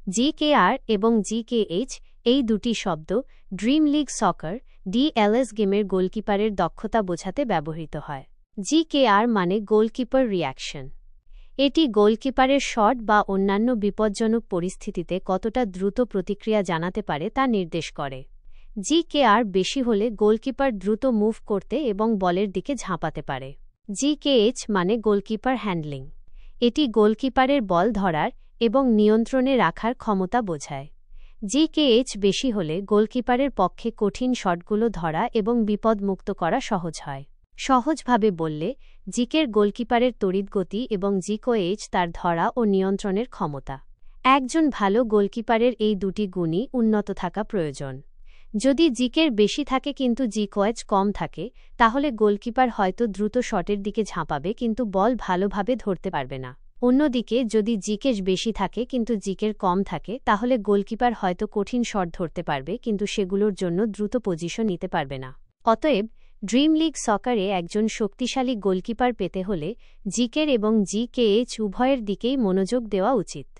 জিকেআর এবং জিকেএইচ এই দুটি শব্দ ড্রিম লিগ সকার ডিএলএস গেমের গোলকিপারের দক্ষতা বোঝাতে ব্যবহৃত হয়। জিকেআর মানে গোলকিপার রিঅ্যাকশন। এটি গোলকিপারের শট বা অন্যান্য বিপজ্জনক পরিস্থিতিতে কতটা দ্রুত প্রতিক্রিয়া জানাতে পারে তা নির্দেশ করে। জিকেআর বেশি হলে গোলকিপার দ্রুত মুভ করতে এবং বলের দিকে ঝাঁপাতে পারে। জিকেএইচ মানে গোলকিপার হ্যান্ডলিং। এটি গোলকিপারের বল ধরার এবং নিয়ন্ত্রণে রাখার ক্ষমতা বোঝায়। জিকেএইচ বেশি হলে গোলকিপারের পক্ষে কঠিন শটগুলো ধরা এবং বিপদমুক্ত করা সহজ হয়। সহজভাবে বললে, জিকের গোলকিপারের তড়িৎগতি এবং জিকেএইচ তার ধরা ও নিয়ন্ত্রণের ক্ষমতা। একজন ভালো গোলকিপারের এই দুটি গুণই উন্নত থাকা প্রয়োজন। যদি জিকের বেশি থাকে কিন্তু জিকেএইচ কম থাকে, তাহলে গোলকিপার হয়তো দ্রুত শটের দিকে ঝাঁপাবে কিন্তু বল ভালোভাবে ধরতে পারবে না। অন্যদিকে যদি জিকের বেশি থাকে কিন্তু জিকের কম থাকে, তাহলে গোলকিপার হয়তো কঠিন শট ধরতে পারবে কিন্তু সেগুলোর জন্য দ্রুত পজিশন নিতে পারবে না। অতএব, ড্রিম লিগ সকারে একজন শক্তিশালী গোলকিপার পেতে হলে জিকের এবং জিকেএইচ উভয়ের দিকেই মনোযোগ দেওয়া উচিত।